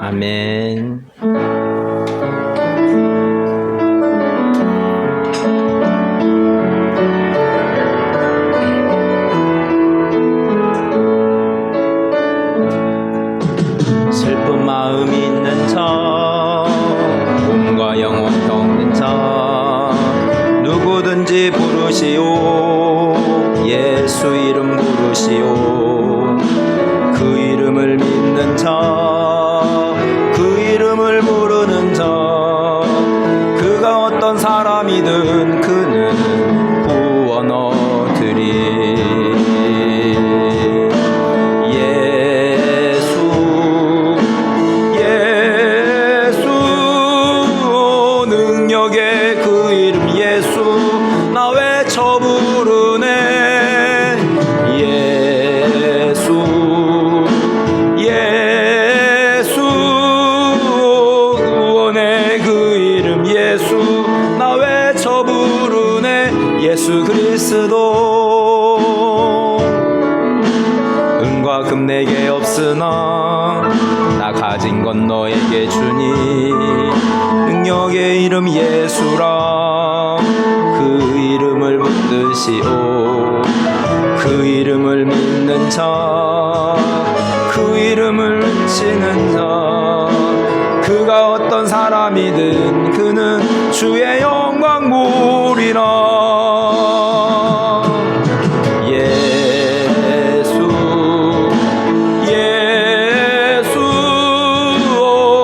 아멘. 슬픈 마음 있는 자, 몸과 영혼 겪는 자, 누구든지 부르시오. 예수 이름 부르시오. 그 이름을 믿는 자, 그 이름을 부르는 자, 그가 어떤 사람이든 그는 구원 얻으리. 능력의 그 이름 예수, 나 외쳐 부르네. 예수 예수, 구원의 그 이름 예수, 나 외쳐 부르네. 예수 그리스도. 은과 금 내게 없으나 나 가진 건 너에게 주니. 능력의 이름 예수라. 그 이름을 붙드시오. 그 이름을 믿는 자, 그 이름을 외치는 자, 그가 어떤 사람이든 그는 주의 영광 보리라.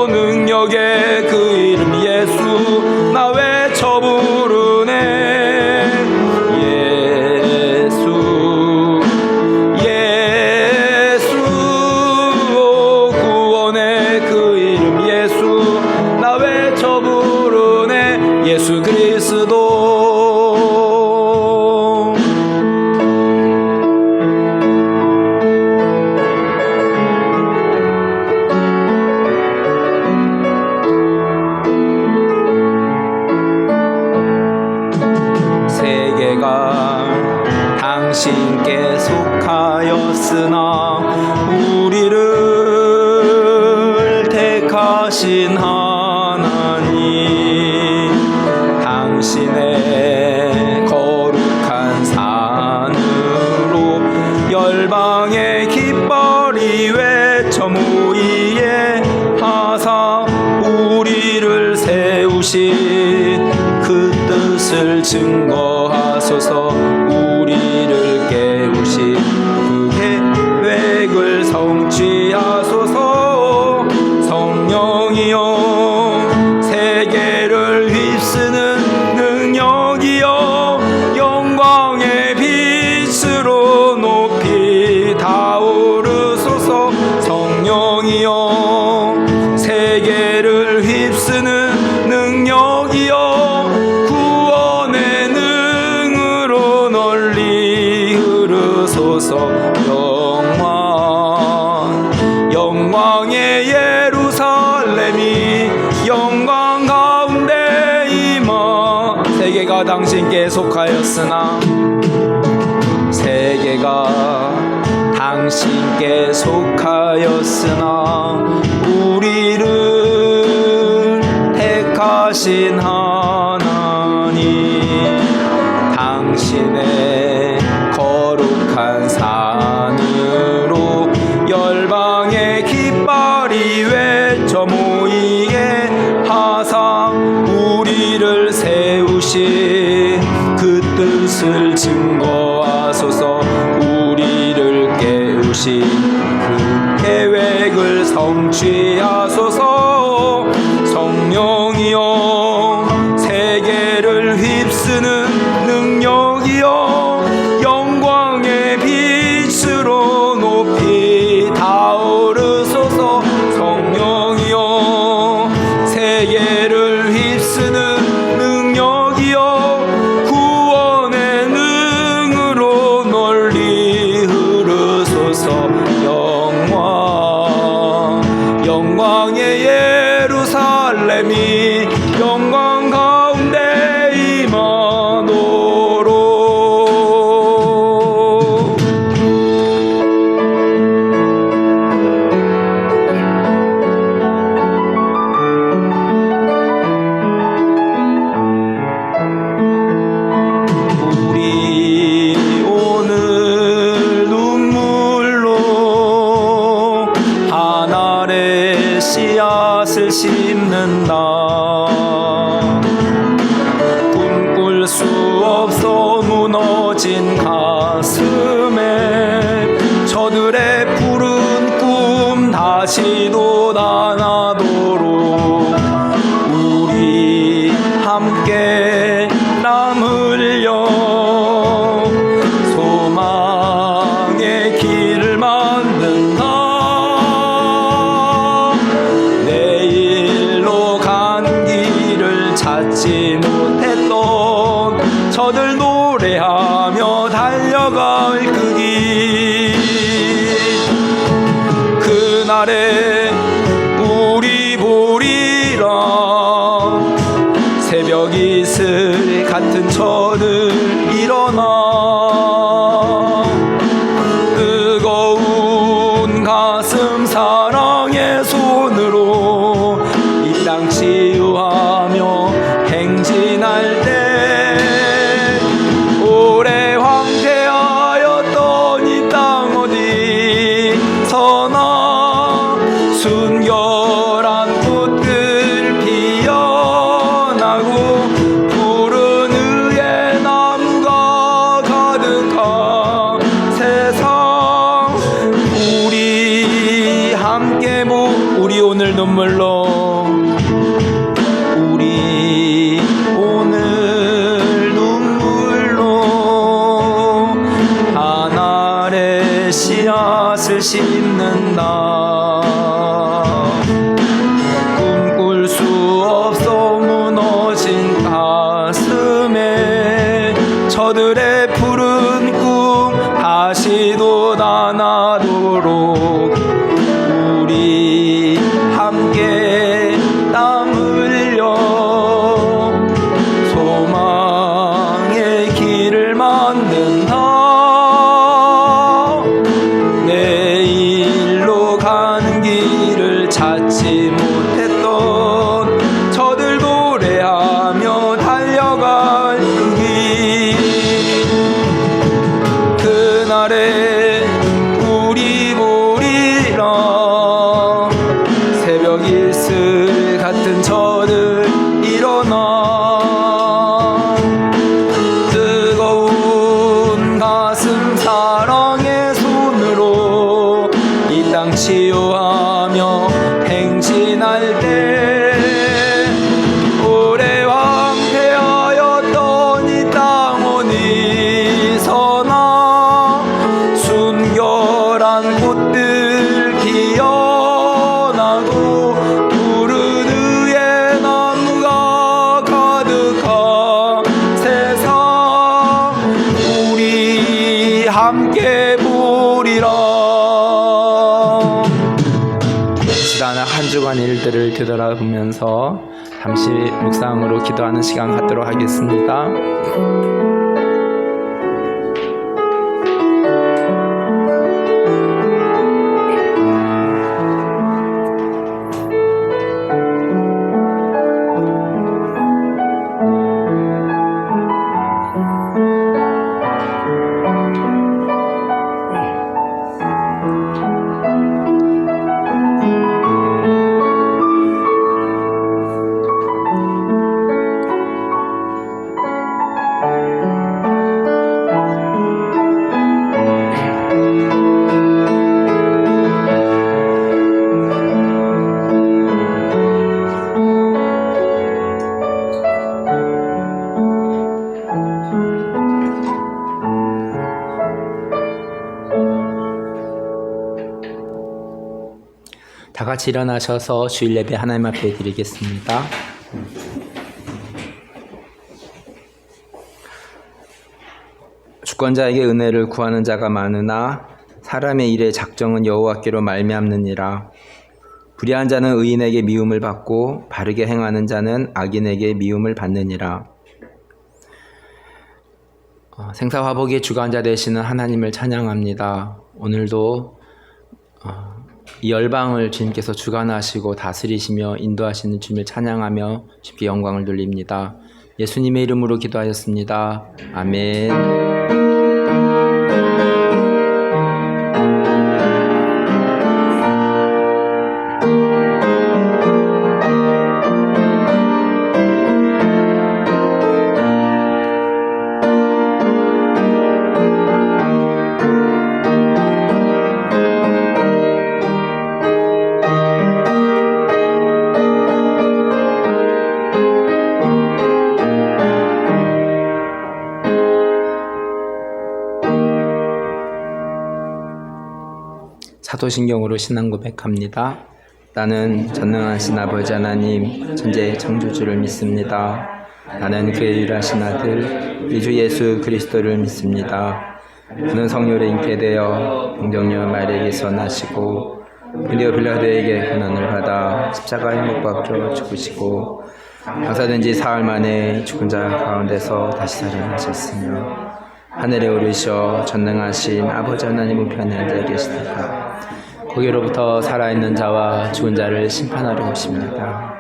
능력의 그 이름 예수, 나 외쳐 부르네. 예수 예수, 구원의 그 이름 예수, 나 외쳐 부르네. 예수 그리스도. 세계가 당신께 속하였으나 우리를 택하신 하나님, 당신의 거룩한 산으로 열방의 깃발이 외쳐 모이게 하사 우리를 세우신 그 뜻을 증거하소서. 우리를 깨우신 그 계획을 성취하소서. 성령이여, 세계를 휩쓰는 능력이여, 영광의 빛으로 높이 타오르소서. 성령이여, 세계를 휩쓰는 능력이여, 영광의 예루살렘이 영광 가운데 임하. 세계가 당신께 속하였으나, 세계가 당신께 속하였으나 우리를 택하신 하나님, 당신의 거룩한 산으로 열방의 깃발이 외쳐 모이게 하사 우리를 세우신 그 뜻을 증거하소서. 우리를 깨우신 그 계획을 성취하소서. 성령이여, 세계를 휩쓰는 능력이여, 영광의 빛으로 높이 타오르소서. 성령이여, 세계를 휩쓰는 능력이여, 구원의 능으로 널리 흐르소서. 영광의 예루살렘이 영광 가운데 임하노라. 씨앗을 심는다. 꿈꿀 수 없어 무너진 가슴에 저들의 푸른 꿈 다시 돋아나도록 우리 함께 남으려 소망의 길을 만든다. 내일로 간 길을 찾지 못했던 저들 노래하며 달려갈 그 길, 그날에 우리 보리라. 새벽 이슬 같은 저들 일어나 뜨거운 가슴 사랑의 손으로 이 땅 치유하며 행진할 때 오래 황폐하였던 이 땅 어디서나 순결한 꽃들 피어나고 푸른 의의 나무가 가득한 세상 우리 함께 우리 오늘 눈물로 우리 오늘 눈물로 하늘의 씨앗을 심는다. 꿈꿀 수 없어 무너진 가슴에 저들의 푸른 꿈 다시 돋아나도록 우리 함께 땀 흘려 소망의 길을 만든다. 내일로 가는 길을 찾지 못했던 저들 노래하며 달려갈 그 길, 그날에 우리 보리라. 새벽 이슬 같은 저들 일어나 뜨거운 가슴 사랑의 손으로 이 땅 치유하며 행진할 때 오래 황폐하였던 이 땅 어디서나 순결한 꽃들 피어나고 푸른 의의 나무가 가득한 세상 우리 함께 보리라. 지난 한 주간 일들을 되돌아보면서 잠시 묵상으로 기도하는 시간 갖도록 하겠습니다. 다 같이 일어나셔서 주일 예배 하나님 앞에 드리겠습니다. 주권자에게 은혜를 구하는 자가 많으나 사람의 일의 작정은 여호와께로 말미암느니라. 불의한 자는 의인에게 미움을 받고 바르게 행하는 자는 악인에게 미움을 받느니라. 생사화복의 주관자 되시는 하나님을 찬양합니다. 오늘도 이 열방을 주님께서 주관하시고 다스리시며 인도하시는 주님을 찬양하며 주님께 영광을 돌립니다. 예수님의 이름으로 기도하였습니다. 아멘. 사도신경으로 신앙 고백합니다. 나는 전능하신 아버지 하나님 천지의 창조주를 믿습니다. 나는 그의 유일하신 아들 우리 주 예수 그리스도를 믿습니다. 그는 성령으로 잉태되어 병정녀 마리아에게서 나시고 본디오 빌라도에게 고난을 받아 십자가에 못 박혀 죽으시고 장사된 지 사흘 만에 죽은 자 가운데서 다시 살아나셨으며 하늘에 오르셔 전능하신 아버지 하나님 우편에 앉아 계시다가 거기로부터 살아있는 자와 죽은 자를 심판하러 오십니다.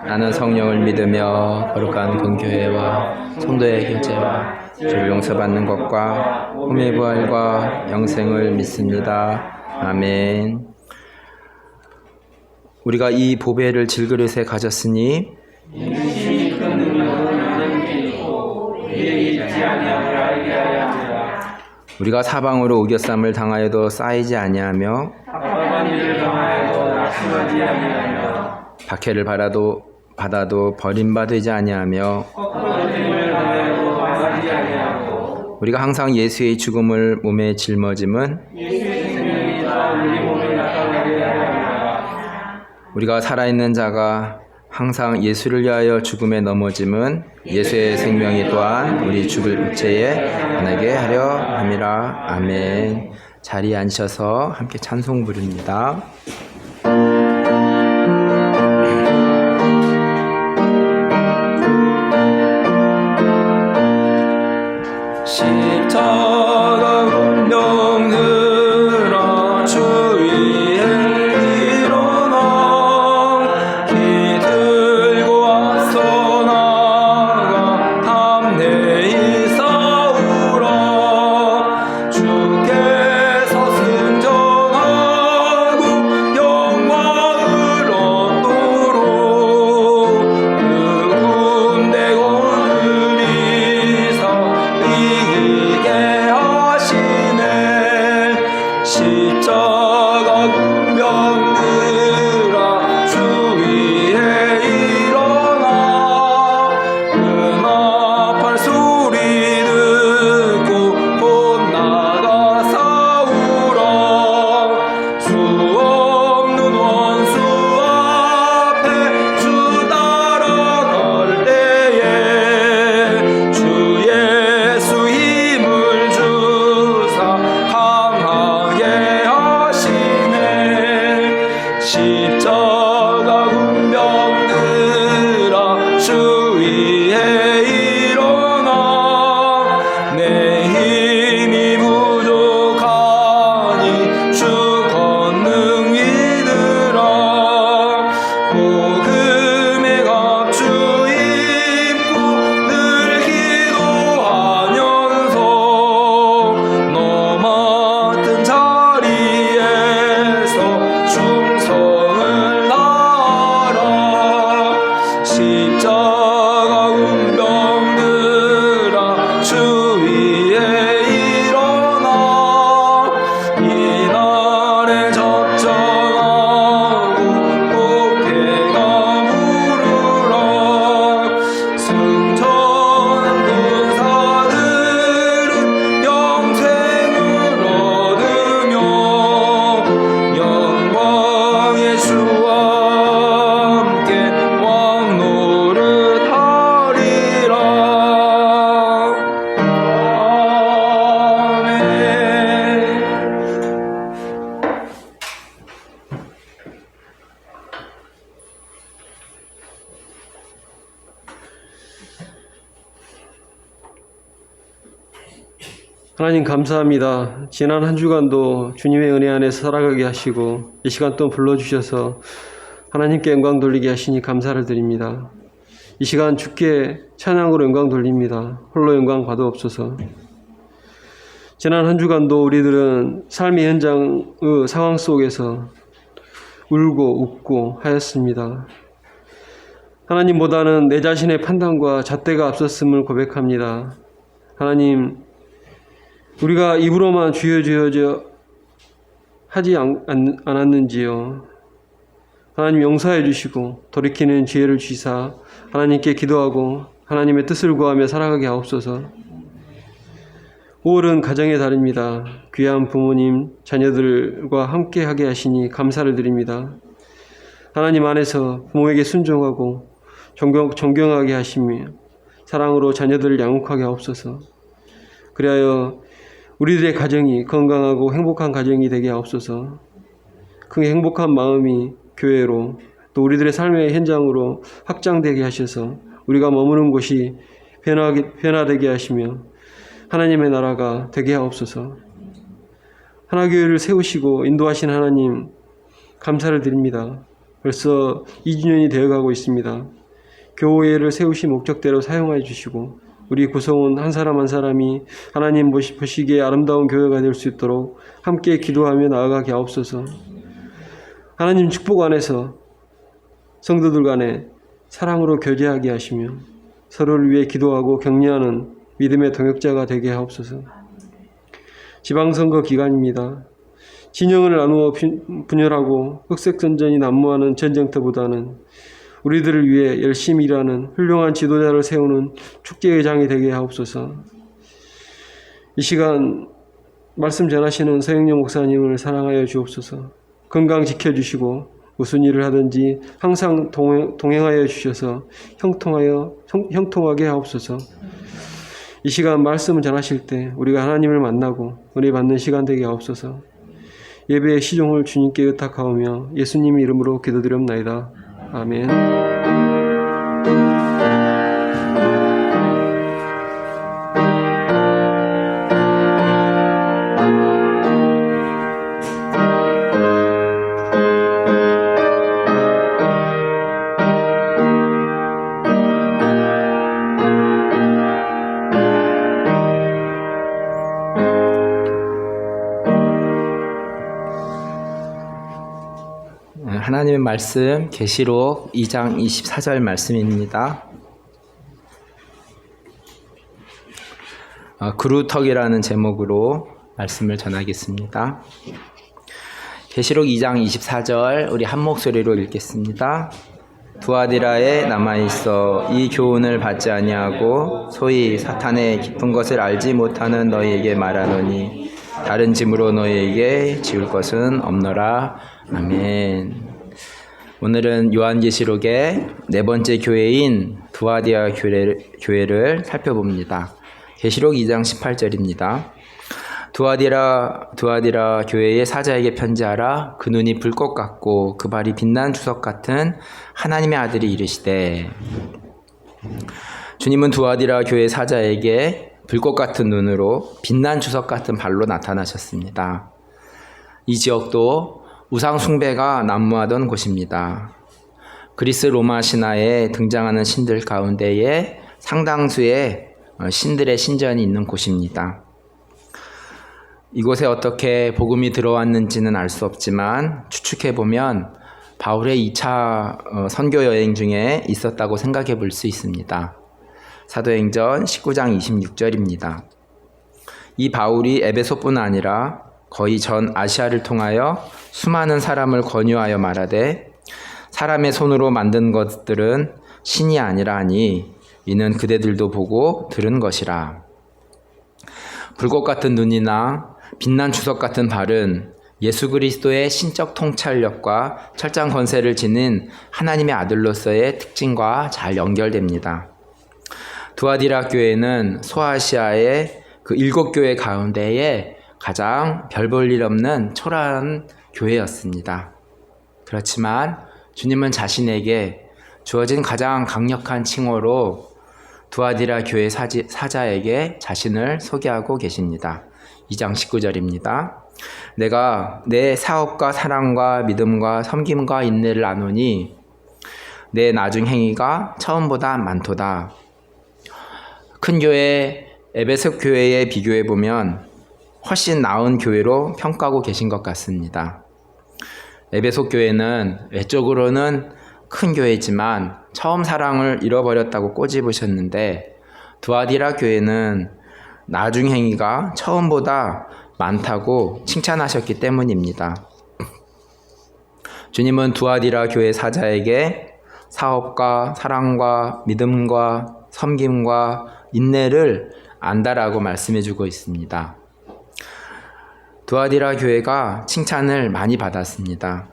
나는 성령을 믿으며 거룩한 공교회와 성도의 교제와 죄를 용서받는 것과 몸의 부활과 영생을 믿습니다. 아멘. 우리가 이 보배를 질그릇에 가졌으니 우리가 사방으로 우겨쌈을 당하여도 쌓이지 아니하며 박해를 받아도 버림받지 아니하며 우리가 항상 예수의 죽음을 몸에 짊어짐은 우리가 살아있는 자가 항상 예수를 위하여 죽음에 넘어짐은 예수의 생명이 또한 우리 죽을 육체에 변하게 하려 함이라. 아멘. 자리에 앉으셔서 함께 찬송 부릅니다. 십자가 운명 들어 주 위에 일어나 기 들고 앞서 나가 담대히 싸우라. 주께서 승천하고 영광을 얻도록 그 군대 거느리사 이기게 하시네. 십자가 운명들아 주 위에 일어나 은하팔 소리 듣고 곧 나가 싸우라. 수 없는 원수 앞에 주 따라갈 때에 주 예수 힘을 주사 강하게 하시네. 십자가 운명들아 주 위에 일어나 내 힘이 부족하니 주 권능 믿으라. 복음의 갑주 입고 늘 기도하면서 너 맡은 자리에서 충성을 다하라. 십자가 운명들아 주 위에 일어나 이날에 접전하고 목회가 무르라. 승천한 군사들은 영생을 얻으며 영광의 주와 함께 왕노릇하리라. 아멘. 하나님 감사합니다. 지난 한 주간도 주님의 은혜 안에서 살아가게 하시고 이 시간 또 불러주셔서 하나님께 영광 돌리게 하시니 감사를 드립니다. 이 시간 주께 찬양으로 영광 돌립니다. 홀로 영광 받아옵소서. 지난 한 주간도 우리들은 삶의 현장의 상황 속에서 울고 웃고 하였습니다. 하나님보다는 내 자신의 판단과 잣대가 앞섰음을 고백합니다. 하나님, 우리가 입으로만 주여 주여 하지 않았는지요. 하나님 용서해 주시고 돌이키는 지혜를 주시사 하나님께 기도하고 하나님의 뜻을 구하며 살아가게 하옵소서. 5월은 가정의 달입니다. 귀한 부모님, 자녀들과 함께하게 하시니 감사를 드립니다. 하나님 안에서 부모에게 순종하고 존경하게 하시며 사랑으로 자녀들을 양육하게 하옵소서. 그리하여 우리들의 가정이 건강하고 행복한 가정이 되게 하옵소서. 그 행복한 마음이 교회로 또 우리들의 삶의 현장으로 확장되게 하셔서 우리가 머무는 곳이 변화되게 하시며 하나님의 나라가 되게 하옵소서. 하나교회를 세우시고 인도하신 하나님 감사를 드립니다. 벌써 2주년이 되어가고 있습니다. 교회를 세우신 목적대로 사용하여 주시고 우리 구성원 한 사람 한 사람이 하나님 보시기에 아름다운 교회가 될 수 있도록 함께 기도하며 나아가게 하옵소서. 하나님 축복 안에서 성도들 간에 사랑으로 교제하게 하시며 서로를 위해 기도하고 격려하는 믿음의 동역자가 되게 하옵소서. 지방선거 기간입니다. 진영을 나누어 분열하고 흑색전전이 난무하는 전쟁터보다는 우리들을 위해 열심히 일하는 훌륭한 지도자를 세우는 축제의장이 되게 하옵소서. 이 시간 말씀 전하시는 서영영 목사님을 사랑하여 주옵소서. 건강 지켜주시고 무슨 일을 하든지 항상 동행하여 주셔서 형통하게 하옵소서. 이 시간 말씀을 전하실 때 우리가 하나님을 만나고 은혜 받는 시간 되게 하옵소서. 예배의 시종을 주님께 의탁하오며 예수님 이름으로 기도드렸나이다. 아멘. 하나님의 말씀 계시록 2장 24절 말씀입니다. 그루터기라는 제목으로 말씀을 전하겠습니다. 계시록 2장 24절 우리 한 목소리로 읽겠습니다. 두아디라에 남아있어 이 교훈을 받지 아니하고 소위 사탄의 깊은 것을 알지 못하는 너희에게 말하노니 다른 짐으로 너희에게 지울 것은 없노라. 아멘. 오늘은 요한계시록의 네 번째 교회인 두아디라 교회를 살펴봅니다. 계시록 2장 18절입니다. 두아디라 교회의 사자에게 편지하라. 그 눈이 불꽃 같고 그 발이 빛난 주석 같은 하나님의 아들이 이르시되. 주님은 두아디라 교회 사자에게 불꽃 같은 눈으로 빛난 주석 같은 발로 나타나셨습니다. 이 지역도 우상 숭배가 난무하던 곳입니다. 그리스 로마 신화에 등장하는 신들 가운데에 상당수의 신들의 신전이 있는 곳입니다. 이곳에 어떻게 복음이 들어왔는지는 알 수 없지만 추측해보면 바울의 2차 선교 여행 중에 있었다고 생각해 볼 수 있습니다. 사도행전 19장 26절입니다. 이 바울이 에베소뿐 아니라 거의 전 아시아를 통하여 수많은 사람을 권유하여 말하되 사람의 손으로 만든 것들은 신이 아니라 하니 이는 그대들도 보고 들은 것이라. 불꽃 같은 눈이나 빛난 주석 같은 발은 예수 그리스도의 신적 통찰력과 철장 권세를 지닌 하나님의 아들로서의 특징과 잘 연결됩니다. 두아디라 교회는 소아시아의 그 7교회 가운데에 가장 별 볼 일 없는 초라한 교회였습니다. 그렇지만 주님은 자신에게 주어진 가장 강력한 칭호로 두아디라 교회 사자에게 자신을 소개하고 계십니다. 2장 19절입니다. 내가 내 사업과 사랑과 믿음과 섬김과 인내를 아노니 내 나중 행위가 처음보다 많도다. 큰 교회 에베소 교회에 비교해 보면 훨씬 나은 교회로 평가하고 계신 것 같습니다. 에베소 교회는 외적으로는 큰 교회지만 처음 사랑을 잃어버렸다고 꼬집으셨는데 두아디라 교회는 나중 행위가 처음보다 많다고 칭찬하셨기 때문입니다. 주님은 두아디라 교회 사자에게 사업과 사랑과 믿음과 섬김과 인내를 안다라고 말씀해주고 있습니다. 두아디라 교회가 칭찬을 많이 받았습니다.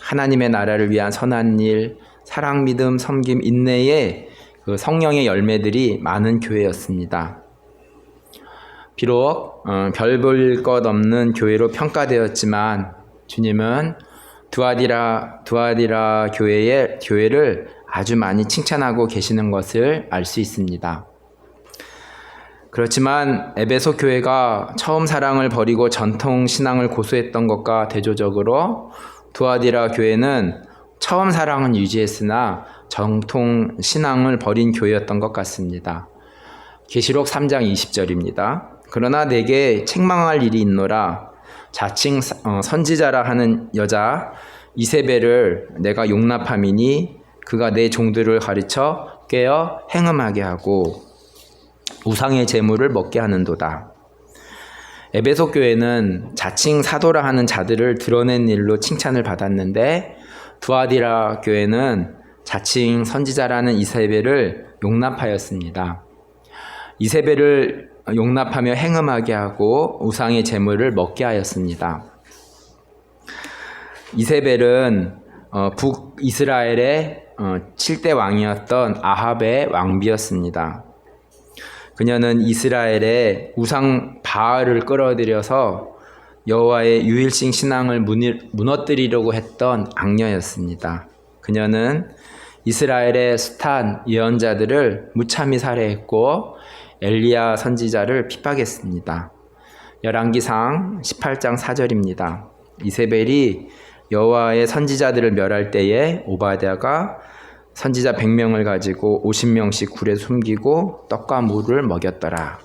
하나님의 나라를 위한 선한 일, 사랑, 믿음, 섬김, 인내의 그 성령의 열매들이 많은 교회였습니다. 비록 별 볼 것 없는 교회로 평가되었지만 주님은 두아디라 교회를 아주 많이 칭찬하고 계시는 것을 알 수 있습니다. 그렇지만 에베소 교회가 처음 사랑을 버리고 전통 신앙을 고수했던 것과 대조적으로 두아디라 교회는 처음 사랑은 유지했으나 정통 신앙을 버린 교회였던 것 같습니다. 계시록 3장 20절입니다. 그러나 내게 책망할 일이 있노라. 자칭 선지자라 하는 여자 이세벨을 내가 용납함이니 그가 내 종들을 가르쳐 깨어 행음하게 하고 우상의 제물을 먹게 하는도다. 에베소 교회는 자칭 사도라 하는 자들을 드러낸 일로 칭찬을 받았는데 두아디라 교회는 자칭 선지자라는 이세벨을 용납하였습니다. 이세벨을 용납하며 행음하게 하고 우상의 제물을 먹게 하였습니다. 이세벨은 북이스라엘의 7대 왕이었던 아합의 왕비였습니다. 그녀는 이스라엘의 우상 바알을 끌어들여서 여호와의 유일신 신앙을 무너뜨리려고 했던 악녀였습니다. 그녀는 이스라엘의 숱한 예언자들을 무참히 살해했고 엘리야 선지자를 핍박했습니다. 열왕기상 18장 4절입니다. 이세벨이 여호와의 선지자들을 멸할 때에 오바댜가 선지자 100명을 가지고 50명씩 굴에 숨기고 떡과 물을 먹였더라.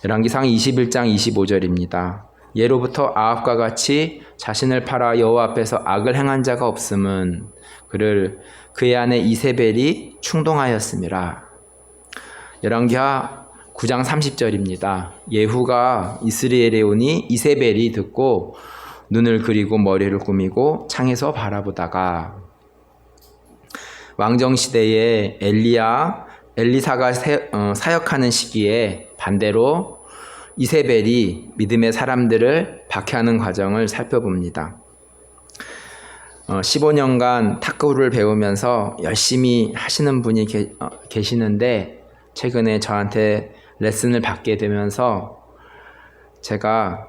열왕기상 21장 25절입니다. 예로부터 아합과 같이 자신을 팔아 여호와 앞에서 악을 행한 자가 없음은 그를 그의 아내 이세벨이 충동하였음이라. 열왕기하 9장 30절입니다. 예후가 이스라엘에 오니 이세벨이 듣고 눈을 그리고 머리를 꾸미고 창에서 바라보다가 왕정시대에 엘리사가 사역하는 시기에 반대로 이세벨이 믿음의 사람들을 박해하는 과정을 살펴봅니다. 15년간 탁구를 배우면서 열심히 하시는 분이 계시는데 최근에 저한테 레슨을 받게 되면서 제가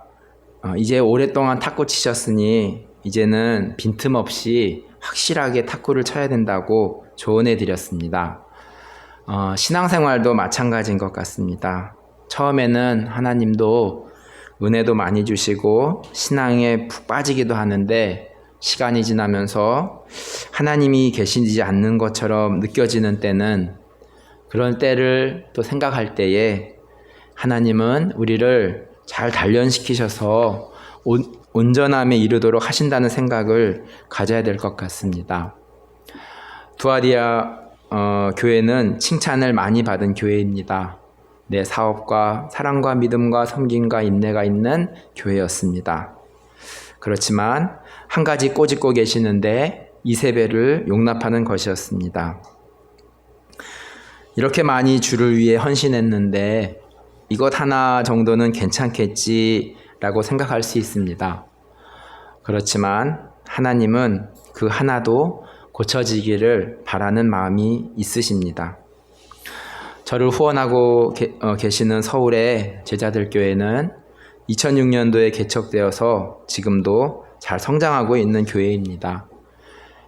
이제 오랫동안 탁구 치셨으니 이제는 빈틈없이 확실하게 탁구를 쳐야 된다고 조언해 드렸습니다. 신앙생활도 마찬가지인 것 같습니다. 처음에는 하나님도 은혜도 많이 주시고 신앙에 푹 빠지기도 하는데 시간이 지나면서 하나님이 계시지 않는 것처럼 느껴지는 때는 그런 때를 또 생각할 때에 하나님은 우리를 잘 단련시키셔서 온전함에 이르도록 하신다는 생각을 가져야 될 것 같습니다. 두아디라 교회는 칭찬을 많이 받은 교회입니다. 내 사업과 사랑과 믿음과 섬김과 인내가 있는 교회였습니다. 그렇지만 한 가지 꼬집고 계시는데 이세벨을 용납하는 것이었습니다. 이렇게 많이 주를 위해 헌신했는데 이것 하나 정도는 괜찮겠지라고 생각할 수 있습니다. 그렇지만 하나님은 그 하나도 고쳐지기를 바라는 마음이 있으십니다. 저를 후원하고 계시는 서울의 제자들 교회는 2006년도에 개척되어서 지금도 잘 성장하고 있는 교회입니다.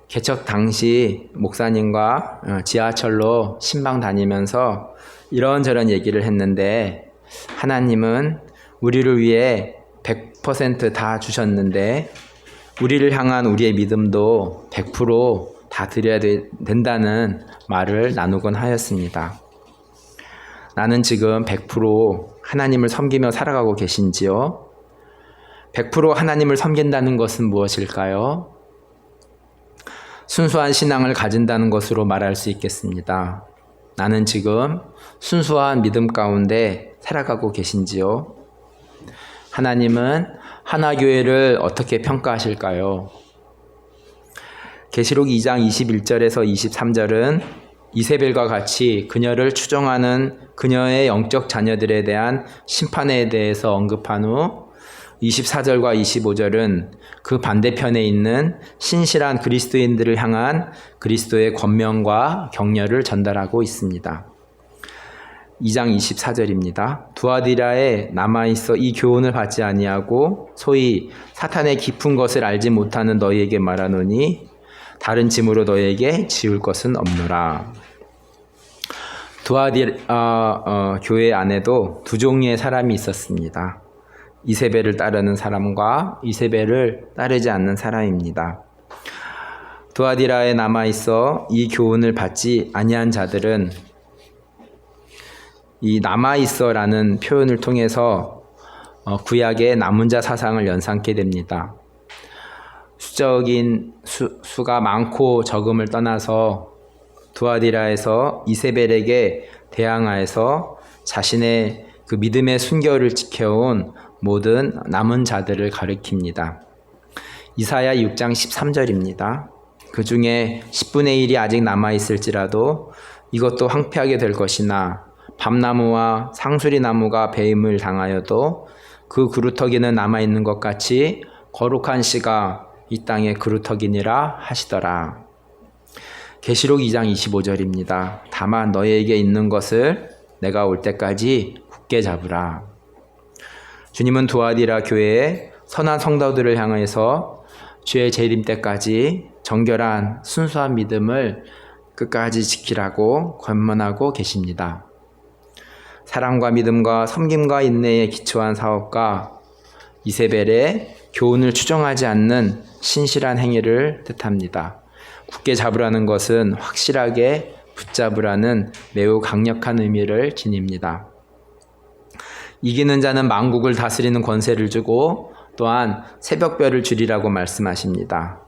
개척 당시 목사님과 지하철로 신방 다니면서 이런저런 얘기를 했는데 하나님은 우리를 위해 100% 다 주셨는데 우리를 향한 우리의 믿음도 100% 드려야 된다는 말을 나누곤 하였습니다. 나는 지금 100% 하나님을 섬기며 살아가고 계신지요? 100% 하나님을 섬긴다는 것은 무엇일까요? 순수한 신앙을 가진다는 것으로 말할 수 있겠습니다. 나는 지금 순수한 믿음 가운데 살아가고 계신지요? 하나님은 하나교회를 어떻게 평가하실까요? 계시록 2장 21절에서 23절은 이세벨과 같이 그녀를 추종하는 그녀의 영적 자녀들에 대한 심판에 대해서 언급한 후 24절과 25절은 그 반대편에 있는 신실한 그리스도인들을 향한 그리스도의 권면과 격려를 전달하고 있습니다. 2장 24절입니다. 두아디라에 남아있어 이 교훈을 받지 아니하고 소위 사탄의 깊은 것을 알지 못하는 너희에게 말하노니 다른 짐으로 너희에게 지울 것은 없노라. 두아디라 교회 안에도 두 종류의 사람이 있었습니다. 이세벨을 따르는 사람과 이세벨을 따르지 않는 사람입니다. 두아디라에 남아있어 이 교훈을 받지 아니한 자들은 이 남아있어라는 표현을 통해서 구약의 남은 자 사상을 연상케 됩니다. 수적인 수가 많고 적음을 떠나서 두아디라에서 이세벨에게 대항하여서 자신의 그 믿음의 순결을 지켜온 모든 남은 자들을 가리킵니다. 이사야 6장 13절입니다. 그 중에 10분의 1이 아직 남아있을지라도 이것도 황폐하게 될 것이나 밤나무와 상수리나무가 배임을 당하여도 그 그루터기는 남아있는 것 같이 거룩한 씨가 이 땅의 그루터기니라 하시더라. 계시록 2장 25절입니다. 다만 너희에게 있는 것을 내가 올 때까지 굳게 잡으라. 주님은 두아디라 교회의 선한 성도들을 향해서 주의 재림 때까지 정결한 순수한 믿음을 끝까지 지키라고 권면하고 계십니다. 사랑과 믿음과 섬김과 인내에 기초한 사업과 이세벨의 교훈을 추종하지 않는 신실한 행위를 뜻합니다. 굳게 잡으라는 것은 확실하게 붙잡으라는 매우 강력한 의미를 지닙니다. 이기는 자는 만국을 다스리는 권세를 주고 또한 새벽별을 주리라고 말씀하십니다.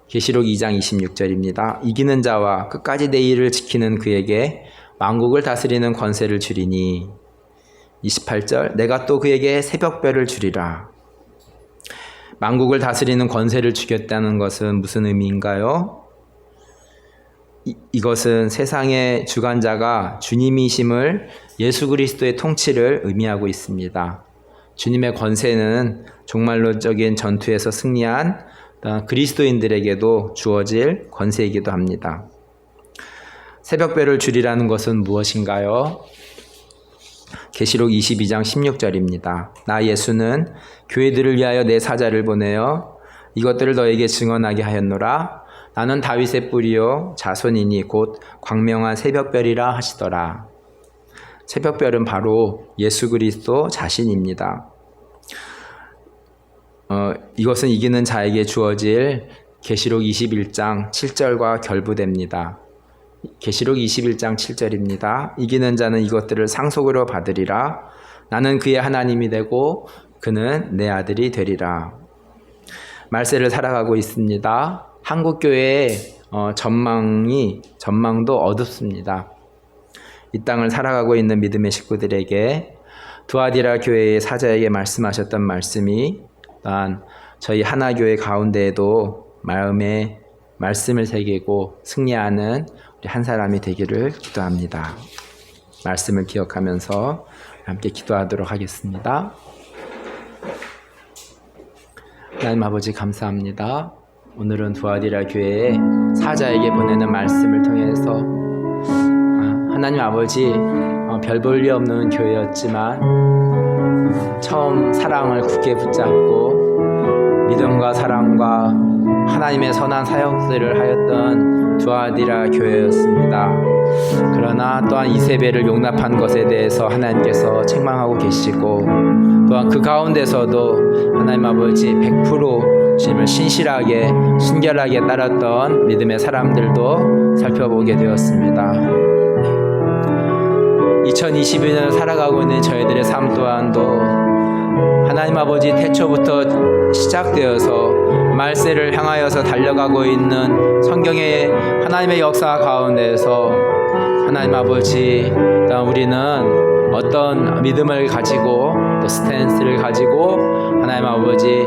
계시록 2장 26절입니다. 이기는 자와 끝까지 내 일을 지키는 그에게 만국을 다스리는 권세를 주리니 28절 내가 또 그에게 새벽별을 주리라. 만국을 다스리는 권세를 주겠다는 것은 무슨 의미인가요? 이것은 세상의 주관자가 주님이심을 예수 그리스도의 통치를 의미하고 있습니다. 주님의 권세는 종말론적인 전투에서 승리한 그리스도인들에게도 주어질 권세이기도 합니다. 새벽별을 주리라는 것은 무엇인가요? 계시록 22장 16절입니다. 나 예수는 교회들을 위하여 내 사자를 보내어 이것들을 너에게 증언하게 하였노라. 나는 다윗의 뿌리요 자손이니 곧 광명한 새벽별이라 하시더라. 새벽별은 바로 예수 그리스도 자신입니다. 이것은 이기는 자에게 주어질 계시록 21장 7절과 결부됩니다. 계시록 21장 7절입니다. 이기는 자는 이것들을 상속으로 받으리라. 나는 그의 하나님이 되고 그는 내 아들이 되리라. 말세를 살아가고 있습니다. 한국교회의 전망도 어둡습니다. 이 땅을 살아가고 있는 믿음의 식구들에게 두아디라 교회의 사자에게 말씀하셨던 말씀이 또한 저희 하나교회 가운데에도 마음에 말씀을 새기고 승리하는 우리 한 사람이 되기를 기도합니다. 말씀을 기억하면서 함께 기도하도록 하겠습니다. 하나님 아버지 감사합니다. 오늘은 두아디라 교회의 사자에게 보내는 말씀을 통해서 하나님 아버지 별 볼 일 없는 교회였지만 처음 사랑을 굳게 붙잡고 믿음과 사랑과 하나님의 선한 사역들을 하였던 두아디라 교회였습니다. 그러나 또한 이세벨을 용납한 것에 대해서 하나님께서 책망하고 계시고 또한 그 가운데서도 하나님 아버지 100% 주님을 신실하게 순결하게 따랐던 믿음의 사람들도 살펴보게 되었습니다. 2022년을 살아가고 있는 저희들의 삶 또한도 하나님 아버지 태초부터 시작되어서 말세를 향하여서 달려가고 있는 성경의 하나님의 역사 가운데에서 하나님 아버지 우리는 어떤 믿음을 가지고 또 스탠스를 가지고 하나님 아버지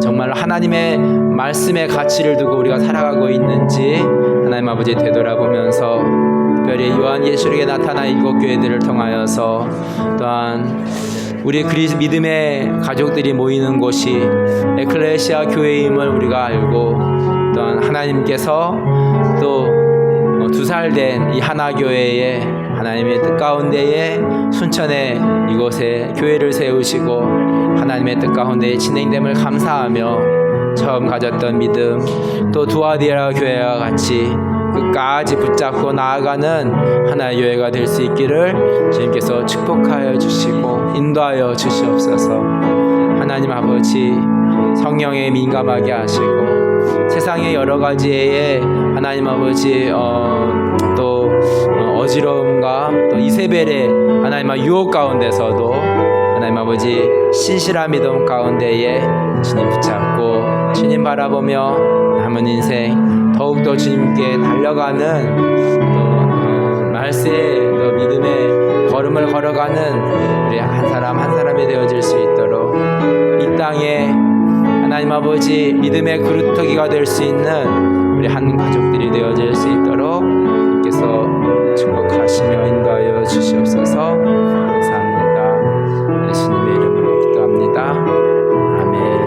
정말 하나님의 말씀의 가치를 두고 우리가 살아가고 있는지 하나님 아버지 되돌아보면서 특별히 요한계시록에 나타난 7교회들을 통하여서 또한 우리 그리스도 믿음의 가족들이 모이는 곳이 에클레시아 교회임을 우리가 알고 또한 하나님께서 또 2살 된 이 하나교회에 하나님의 뜻 가운데에 순천에 이곳에 교회를 세우시고 하나님의 뜻 가운데에 진행됨을 감사하며 처음 가졌던 믿음 또 두아디라 교회와 같이 끝까지 붙잡고 나아가는 하나의 교회가 될 수 있기를 주님께서 축복하여 주시고 인도하여 주시옵소서. 하나님 아버지 성령에 민감하게 하시고 세상의 여러 가지에 하나님 아버지 또 어지러움과 또 이세벨의 하나님 유혹 가운데서도 하나님 아버지 신실한 믿음 가운데에 주님 붙잡고 주님 바라보며 남은 인생 더욱더 주님께 달려가는 말세의 믿음의 걸음을 걸어가는 우리 한 사람 한 사람이 되어질 수 있도록 이 땅에 하나님 아버지 믿음의 그루터기가 될 수 있는 우리 한 가족들이 되어질 수 있도록 주께서 축복하시며 인도하여 주시옵소서. 감사합니다. 예수님의 이름으로 기도합니다. 아멘.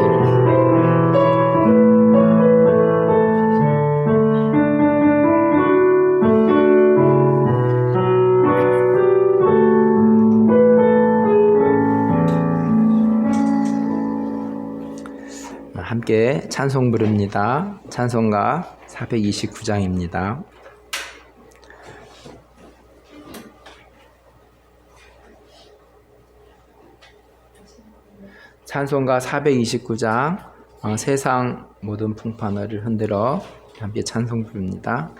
함께 찬송 부릅니다. 찬송가 429장입니다. 찬송가 429장 세상 모든 풍파를 흔들어 함께 찬송 부릅니다.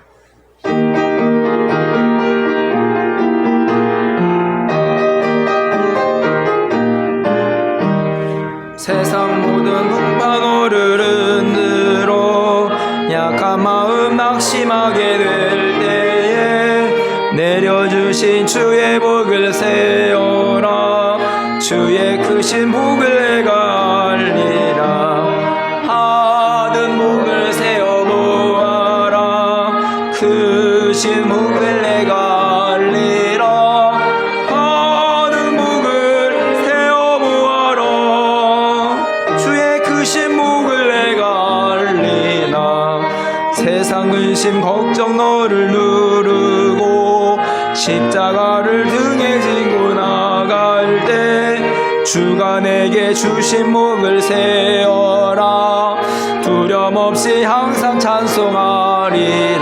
세상 모든 풍파노를 흔들어 약한 마음 낙심하게 될 때에 내려주신 주의 복을 세어라. 주의 크신 복을 내가 알리라. 하든 복을 세어 보아라. 크신 복을 내가 알리라. 하든 복을 세어 보아라. 주의 크신 복을 내가 알리나. 세상 근심 걱정 너를 누르고 십자가를 등에 지고 나갈 때 주가 내게 주신 복을 세어라. 두려움 없이 항상 찬송하리라.